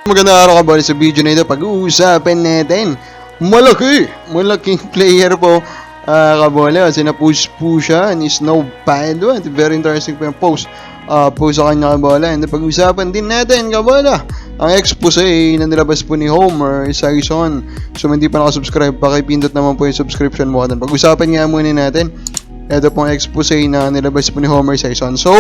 Magandang araw ka ba sa video na ito. Pag-uusapan natin malaking player po kabola. Sinapush po siya and is now banned. Very interesting po yung post sa kanya kabola. And pag-uusapan din natin kabola ang expose na nilabas po ni Homer Sison. So hindi pa nakasubscribe, pakipindot naman po yung subscription button. Pag-usapan nga muna natin ito pong expose na nilabas po ni Homer Sison. So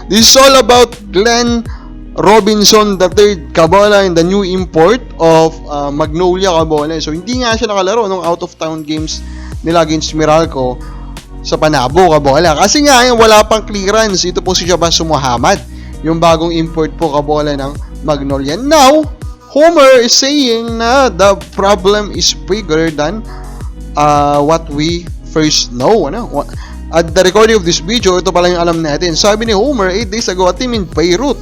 this is all about Glenn Robinson III kabola in the new import of Magnolia kabola. So hindi nga siya nakalaro nung out of town games nila against Meralco sa Panabo kabola. Kasi nga wala pang clearance. Ito po si Shabazz Muhammad, yung bagong import po kabola ng Magnolia. Now, Homer is saying na the problem is bigger than what we first know. At the recording of this video, ito pala yung alam natin. Sabi ni Homer 8 days ago, a team in Beirut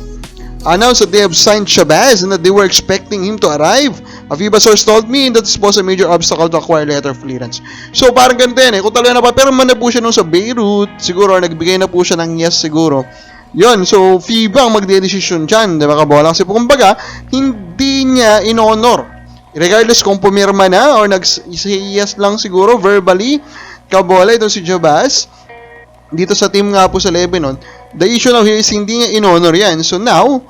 announced that they have signed Shabazz and that they were expecting him to arrive. A FIBA source told me that this was a major obstacle to acquire letter of clearance. So parang ganito yan kung talaga napapirma na po siya nung sa Beirut, siguro nagbigay na po siya ng yes siguro. Yun, so FIBA ang magdedesisyon dyan, diba kabola? Kasi kumbaga, hindi niya in-honor. Regardless kung pumirma na or nag-say yes lang siguro verbally, kabola itong si Shabazz dito sa team nga po sa Lebanon. The issue now here is hindi niya in-honor yan. So now,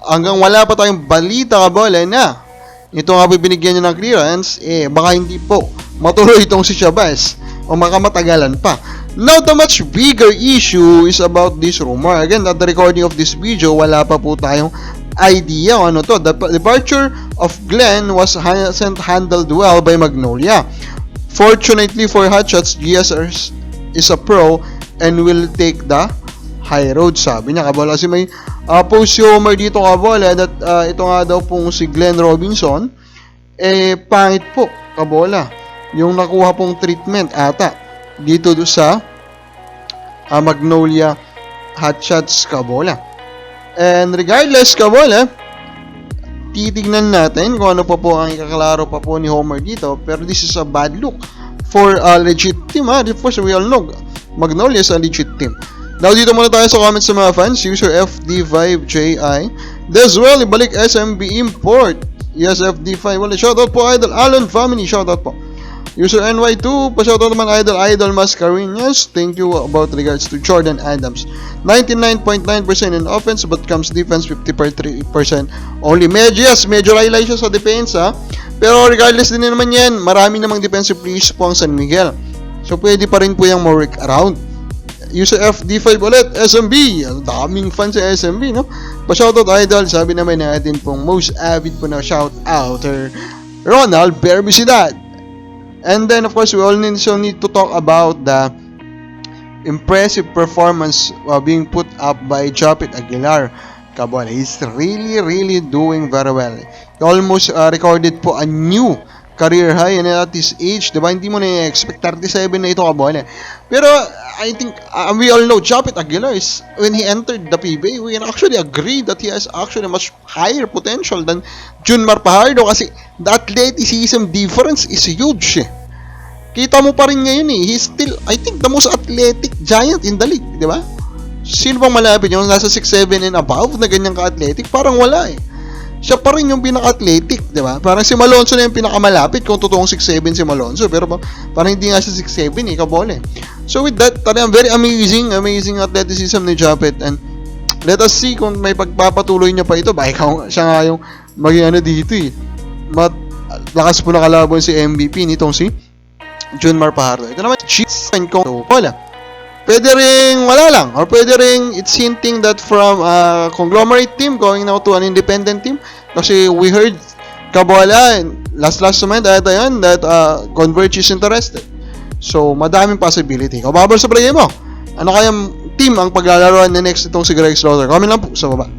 hanggang wala pa tayong balita kabola na ito nga po binigyan niya ng clearance, baka hindi po matuloy itong si Shabazz o makamatagalan pa. Now, the much bigger issue is about this rumor. Again, at the recording of this video, wala pa po tayong idea kung ano to. The departure of Glenn wasn't handled well by Magnolia. Fortunately for Hotshots, GSR is a pro and will take the high road, sabi niya kabola. Kasi may post si Homer dito kabola that ito nga daw pong si Glenn Robinson pangit po kabola yung nakuha pong treatment ata dito sa Magnolia Hotshots kabola. And regardless kabola, titignan natin kung ano pa po ang ikaklaro pa po ni Homer dito, pero this is a bad look for a legit team. Of course, we all know Magnolia is a legit team. Now, dito muna tayo sa comments sa mga fans. User FD5JI. Deswell, ibalik SMB import. Yes, FD5. Well, shoutout po, Idol Allen Family. Shoutout po. User NY2. Pa-shoutout naman, Idol Mascareñas. Thank you about regards to Jordan Adams. 99.9% in offense, but comes defense 50% only. Medyo laylay siya sa defense, Pero regardless din naman yan, marami namang defensive players po ang San Miguel. So, pwede pa rin po yung more work around. User FD5 ulit, SMB. Daming fans sa SMB, no? Pa-shoutout Idol. Sabi naman natin pong most avid po na shoutouter, Ronald Berbicidad. And then, of course, we also need to talk about the impressive performance being put up by Japit Aguilar. Kabola, he's really doing very well. He almost recorded po a new career high and at his age, diba? Hindi mo na i-expect 37 na ito kabola. Pero I think we all know Japit Aguilar is, when he entered the PBA, we can actually agree that he has actually much higher potential than Junmar Fajardo kasi the athleticism difference is huge. Kita mo pa rin ngayon he's still, I think, the most athletic giant in the league, di ba? Sino bang malapit yung nasa 6'7 and above na ganyan ka-athletic? Parang wala Siya pa rin yung pinaka-athletic, di ba? Parang si Malonzo na yung pinakamalapit kung totoong 6'7 si Malonzo. Pero parang hindi nga siya 6'7 kabole. So with that, talagang very amazing athleticism ni Japit. And let us see kung may pagpapatuloy niya pa ito. Baka siya nga yung maging dito lakas po nakalaban si MVP nitong si Junmar Fajardo. Ito naman, cheats and wala. Pwede ring wala lang, or pwede ring it's hinting that from a conglomerate team going now to an independent team. Kasi we heard kabola last moment ata yan that Converge is interested. So madaming possibility. Kung babal sa play mo, ano kayang team ang paglalaroan na next itong si Greg Slaughter? Comment lang po sa baba.